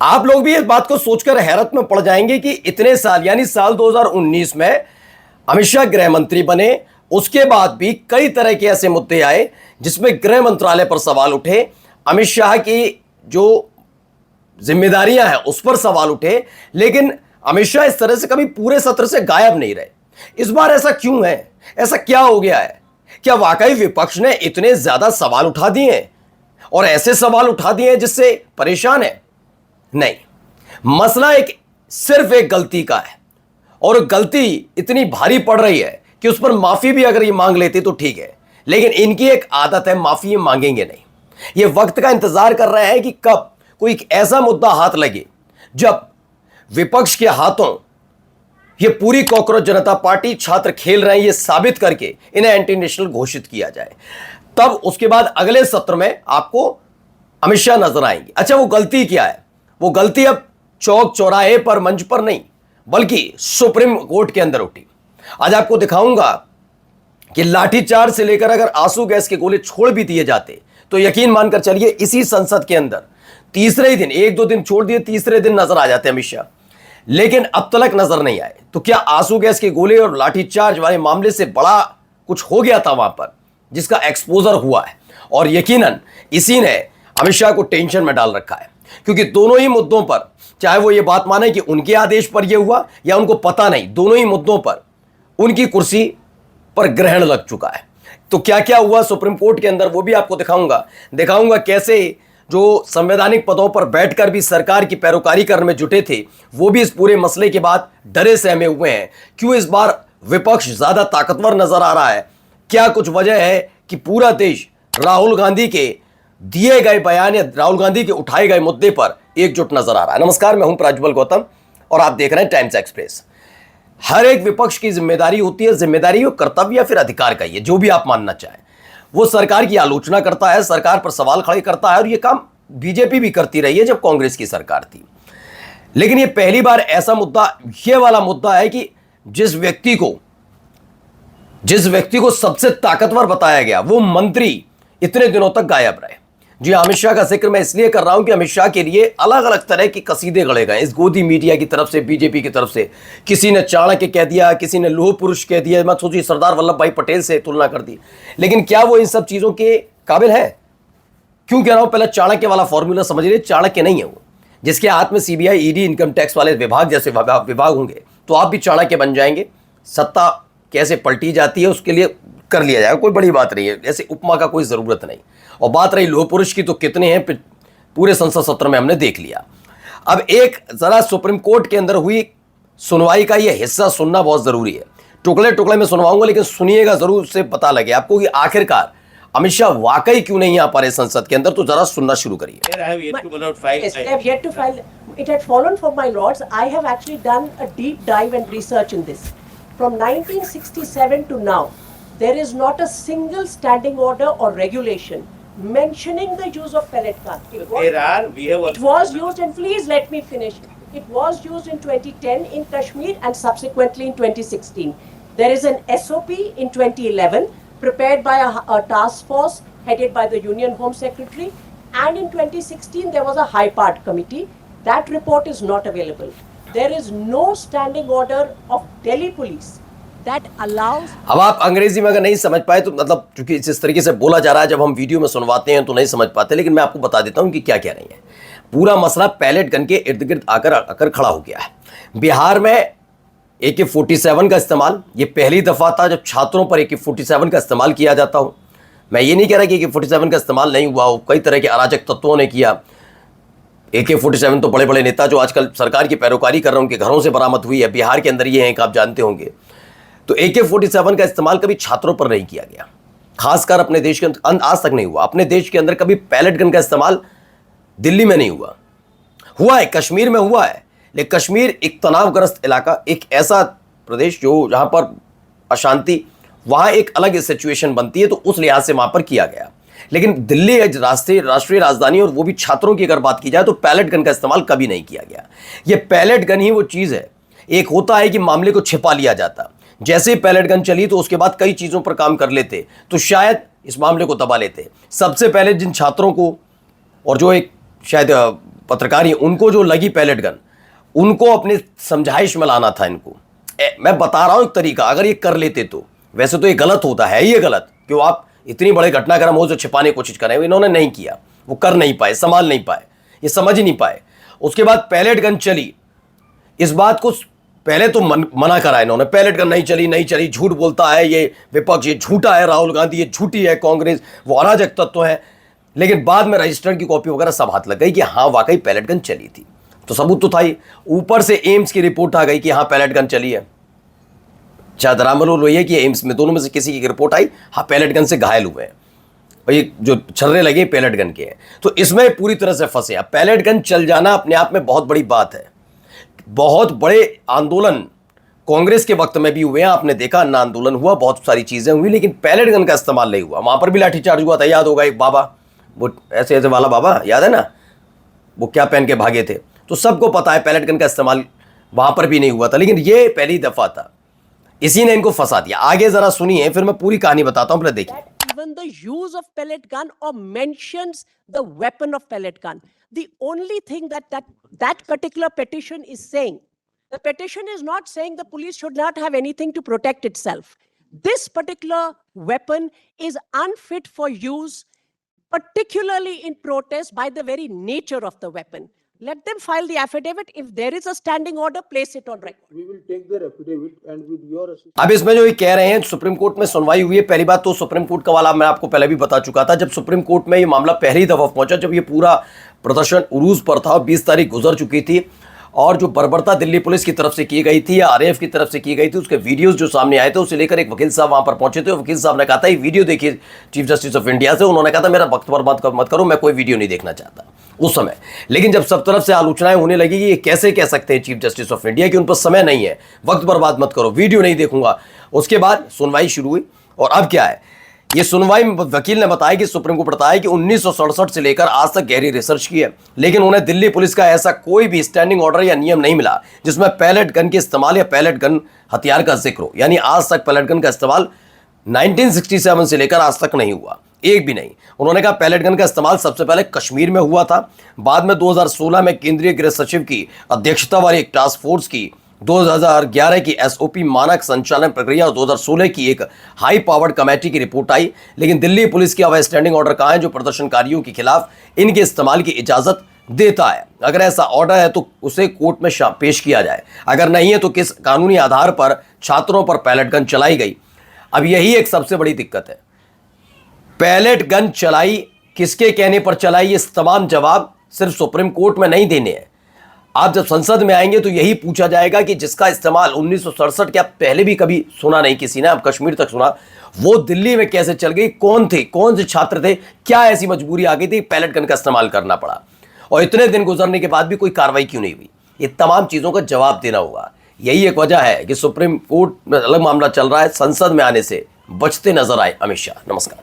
आप लोग भी इस बात को सोचकर हैरत में पड़ जाएंगे कि इतने साल यानी साल 2019 में अमित शाह गृह मंत्री बने, उसके बाद भी कई तरह के ऐसे मुद्दे आए जिसमें गृह मंत्रालय पर सवाल उठे, अमित शाह की जो जिम्मेदारियां हैं उस पर सवाल उठे, लेकिन अमित शाह इस तरह से कभी पूरे सत्र से गायब नहीं रहे। इस बार ऐसा क्यों है? ऐसा क्या हो गया है? क्या वाकई विपक्ष ने इतने ज्यादा सवाल उठा दिए और ऐसे सवाल उठा दिए जिससे परेशान है? नहीं, मसला सिर्फ एक गलती का है और गलती इतनी भारी पड़ रही है कि उस पर माफी भी अगर ये मांग लेते तो ठीक है, लेकिन इनकी एक आदत है, माफी ये मांगेंगे नहीं। ये वक्त का इंतजार कर रहे हैं कि कब कोई एक ऐसा मुद्दा हाथ लगे जब विपक्ष के हाथों ये पूरी कॉकरोच जनता पार्टी छात्र खेल रहे हैं ये साबित करके इन्हें एंटी नेशनल घोषित किया जाए, तब उसके बाद अगले सत्र में आपको अमित शाह नजर आएंगे। अच्छा, वो गलती क्या है? वो गलती अब चौक चौराहे पर, मंच पर नहीं, बल्कि सुप्रीम कोर्ट के अंदर उठी। आज आपको दिखाऊंगा कि लाठीचार्ज से लेकर अगर आंसू गैस के गोले छोड़ भी दिए जाते तो यकीन मानकर चलिए इसी संसद के अंदर तीसरे ही दिन, एक दो दिन छोड़ दिए, तीसरे दिन नजर आ जाते अमित शाह, लेकिन अब तक नजर नहीं आए। तो क्या आंसू गैस के गोले और लाठीचार्ज वाले मामले से बड़ा कुछ हो गया था वहां पर जिसका एक्सपोजर हुआ है? और यकीनन इसी ने अमित शाह को टेंशन में डाल रखा है, क्योंकि दोनों ही मुद्दों पर, चाहे वो ये बात माने कि उनके आदेश पर यह हुआ या उनको पता नहीं, दोनों ही मुद्दों पर उनकी कुर्सी पर ग्रहण लग चुका है। तो क्या क्या हुआ सुप्रीम कोर्ट के अंदर वो भी आपको दिखाऊंगा कैसे जो संवैधानिक पदों पर बैठकर भी सरकार की पैरोकारी करने में जुटे थे वो भी इस पूरे मसले के बाद डरे सहमे हुए हैं। क्यों इस बार विपक्ष ज्यादा ताकतवर नजर आ रहा है? क्या कुछ वजह है कि पूरा देश राहुल गांधी के दिए गए बयान या राहुल गांधी के उठाए गए मुद्दे पर एकजुट नजर आ रहा है? नमस्कार, मैं हूं प्रज्वल गौतम और आप देख रहे हैं टाइम्स एक्सप्रेस। हर एक विपक्ष की जिम्मेदारी होती है, जिम्मेदारी हो कर्तव्य या फिर अधिकार का, ये जो भी आप मानना चाहें। वो सरकार की आलोचना करता है, सरकार पर सवाल खड़े करता है, और ये काम बीजेपी भी करती रही है जब कांग्रेस की सरकार थी। लेकिन ये पहली बार ऐसा मुद्दा, ये वाला मुद्दा है कि जिस व्यक्ति को सबसे ताकतवर बताया गया वो मंत्री इतने दिनों तक गायब रहे। जी, अमित शाह का जिक्र मैं इसलिए कर रहा हूं कि अमित शाह के लिए अलग अलग तरह की कसीदे गढ़े गए इस गोदी मीडिया की तरफ से, बीजेपी की तरफ से। किसी ने चाणक्य कह दिया, किसी ने लौह पुरुष कह दिया, मैं सोची सरदार वल्लभ भाई पटेल से तुलना कर दी। लेकिन क्या वो इन सब चीजों के काबिल है? क्यों कह रहा हूं? पहले चाणक्य वाला फॉर्मूला समझ लीजिए। चाणक्य नहीं है वो, जिसके हाथ में सीबीआई, ईडी, इनकम टैक्स वाले विभाग जैसे विभाग होंगे तो आप भी चाणक्य बन जाएंगे। सत्ता कैसे पलटी जाती है उसके लिए कर लिया जाएगा, कोई बड़ी बात नहीं है, ऐसे उपमा का कोई जरूरत नहीं। और बात रही लोह पुरुष की, तो कितने हैं पूरे संसद सत्र में हमने देख लिया। अब एक जरा सुप्रीम कोर्ट के अंदर हुई सुनवाई का यह हिस्सा सुनना बहुत जरूरी है। टुकड़े टुकड़े में सुनवाऊंगा, लेकिन सुनिएगा जरूर, से पता लगे आपको कि आखिरकार अमित शाह वाकई क्यों नहीं आ पा रहे संसद के अंदर। तो जरा सुनना शुरू करिए। It had fallen from my lords. I have actually done a deep dive and research in this. From 1967 to now, there is not a single standing order or regulation mentioning the use of pellet gun. It was used, and please let me finish. It was used in 2010 in Kashmir and subsequently in 2016. There is an SOP in 2011 prepared by a task force headed by the Union Home Secretary, and in 2016 there was a high part committee. That report is not available. There is no standing order of Delhi police that allows. अब आप अंग्रेजी में अगर नहीं समझ पाए तो मतलब, क्योंकि इस तरीके से बोला जा रहा है जब हम वीडियो में सुनवाते हैं तो नहीं समझ पाते, लेकिन मैं आपको बता देता हूं कि क्या कह रही है। पूरा मसला पैलेट गन के इर्द गिर्द आकर खड़ा हो गया है। बिहार में AK-47 का इस्तेमाल ये पहली दफा था जब छात्रों पर AK-47 का इस्तेमाल किया जाता हो। मैं ये नहीं कह रहा कि AK-47 का इस्तेमाल नहीं हुआ हो, कई तरह के अराजक तत्वों ने किया। AK-47 तो बड़े बड़े नेता जो आजकल सरकार की पैरोकारी कर रहे हैं उनके घरों से बरामद हुई है। बिहार के अंदर ये हैं कि आप जानते होंगे। तो AK-47 का इस्तेमाल कभी छात्रों पर नहीं किया गया, खासकर अपने देश के अंदर आज तक नहीं हुआ। अपने देश के अंदर कभी पैलेट गन का इस्तेमाल दिल्ली में नहीं हुआ है, कश्मीर में हुआ है। लेकिन कश्मीर एक तनावग्रस्त इलाका, एक ऐसा प्रदेश जो जहां पर अशांति, वहां एक अलग सिचुएशन बनती है, तो उस लिहाज से वहां पर किया गया। लेकिन दिल्ली राष्ट्रीय राजधानी, और वो भी छात्रों की अगर बात की जाए तो पैलेट गन का इस्तेमाल कभी नहीं किया गया। ये पैलेट गन ही वो चीज़ है। एक होता है कि मामले को छिपा लिया जाता, जैसे ही पैलेट गन चली तो उसके बाद कई चीज़ों पर काम कर लेते तो शायद इस मामले को दबा लेते। सबसे पहले जिन छात्रों को, और जो एक शायद पत्रकारी, उनको जो लगी पैलेट गन, उनको अपने समझाइश में लाना था इनको। मैं बता रहा हूं एक तरीका, अगर ये कर लेते तो, वैसे तो ये गलत होता है, ये गलत क्यों, आप इतनी बड़े घटनाक्रम हो जो छिपाने की कोशिश कर रहे हैं, इन्होंने नहीं किया, वो कर नहीं पाए, संभाल नहीं पाए, ये समझ ही नहीं पाए। उसके बाद पैलेट गन चली, इस बात को पहले तो मना करा इन्होंने, पैलेट गन नहीं चली, नहीं चली, झूठ बोलता है ये विपक्ष, ये झूठा है राहुल गांधी, ये झूठी है कांग्रेस, वो अराजक तत्व है। लेकिन बाद में रजिस्टर्ड की कॉपी वगैरह सब हाथ लग गई कि हाँ वाकई पैलेट गन चली थी, तो सबूत तो था ही। ऊपर से एम्स की रिपोर्ट आ गई कि हाँ पैलेट गन चली है, चाहे दरामल लोहिया की एम्स में, दोनों में से किसी की रिपोर्ट आई, हाँ पैलेट गन से घायल हुए हैं और ये जो छर्रे लगे पैलेट गन के हैं, तो इसमें पूरी तरह से फंसे। अब पैलेट गन चल जाना अपने आप में बहुत बड़ी बात है। बहुत बड़े आंदोलन कांग्रेस के वक्त में भी हुए हैं, आपने देखा, अन्ना आंदोलन हुआ, बहुत सारी चीजें हुई, लेकिन पैलेट गन का इस्तेमाल नहीं हुआ। वहां पर भी लाठीचार्ज हुआ था, याद होगा, एक बाबा, वो ऐसे ऐसे वाला बाबा, याद है ना, वो क्या पहन के भागे थे, तो सबको पता है पैलेट गन का इस्तेमाल वहां पर भी नहीं हुआ था, लेकिन ये पहली दफा था, इसी ने इनको फंसा दिया। आगे जरा सुनिए, फिर मैं पूरी कहानी बताता हूं, पहले देखिए। Even the use of pellet gun or mentions the weapon of pellet gun. The only thing that particular petition is saying, the petition is not saying the police should not have anything to protect itself. This particular weapon is unfit for use, particularly in protest, by the very nature of the weapon. Let them file the affidavit. If there is a standing order, place it on record. We will take their affidavit and with your assistance. अब इसमें जो ये कह रहे हैं, supreme court में सुनवाई हुई है। पहली बात तो सुप्रीम कोर्ट का वाला मैं आपको पहले भी बता चुका था, जब सुप्रीम कोर्ट में ये मामला पहली दफा पहुंचा, जब ये पूरा प्रदर्शन उरूज पर था, 20 तारीख गुजर चुकी थी, और जो बर्बरता दिल्ली पुलिस की तरफ से की गई थी या आरएएफ की तरफ से की गई थी, उसके वीडियोस जो सामने आए थे, उसे लेकर एक वकील साहब वहां पर पहुंचे थे। वकील साहब ने कहा था ये वीडियो देखिए चीफ जस्टिस ऑफ इंडिया से, उन्होंने कहा था मेरा वक्त बर्बाद मत करो, मैं कोई वीडियो नहीं देखना चाहता उस समय। लेकिन जब सब तरफ से आलोचनाएं होने लगी कि ये कैसे कह सकते हैं चीफ जस्टिस ऑफ इंडिया कि उन पर समय नहीं है, वक्त बर्बाद मत करो, वीडियो नहीं देखूंगा, उसके बाद सुनवाई शुरू हुई। और अब क्या है, ये सुनवाई में वकील ने बताया कि सुप्रीम कोर्ट बताया कि 1967 से लेकर आज तक गहरी रिसर्च की है, लेकिन उन्हें दिल्ली पुलिस का ऐसा कोई भी स्टैंडिंग ऑर्डर या नियम नहीं मिला जिसमें पैलेट गन के इस्तेमाल या पैलेट गन हथियार का जिक्र हो। यानी आज तक पैलेट गन का इस्तेमाल 1967 से लेकर आज तक नहीं हुआ, एक भी नहीं। उन्होंने कहा पैलेट गन का इस्तेमाल सबसे पहले कश्मीर में हुआ था, बाद में 2016 में केंद्रीय गृह सचिव की अध्यक्षता वाली एक टास्क फोर्स की, 2011 की एसओपी मानक संचालन प्रक्रिया और 2016 की एक हाई पावर्ड कमेटी की रिपोर्ट आई। लेकिन दिल्ली पुलिस की अब स्टैंडिंग ऑर्डर कहाँ है जो प्रदर्शनकारियों के खिलाफ इनके इस्तेमाल की इजाजत देता है? अगर ऐसा ऑर्डर है तो उसे कोर्ट में पेश किया जाए, अगर नहीं है तो किस कानूनी आधार पर छात्रों पर पैलेट गन चलाई गई? अब यही एक सबसे बड़ी दिक्कत है। पैलेट गन चलाई, किसके कहने पर चलाई, ये तमाम जवाब सिर्फ सुप्रीम कोर्ट में नहीं देने हैं। आप जब संसद में आएंगे तो यही पूछा जाएगा कि जिसका इस्तेमाल 1967 के पहले भी कभी सुना नहीं किसी ने, अब कश्मीर तक सुना, वो दिल्ली में कैसे चल गई, कौन थे, कौन से छात्र थे, क्या ऐसी मजबूरी आ गई थी पैलेट गन का इस्तेमाल करना पड़ा, और इतने दिन गुजरने के बाद भी कोई कार्रवाई क्यों नहीं हुई? ये तमाम चीज़ों का जवाब देना होगा। यही एक वजह है कि सुप्रीम कोर्ट में अलग मामला चल रहा है, संसद में आने से बचते नजर आए अमित शाह। नमस्कार।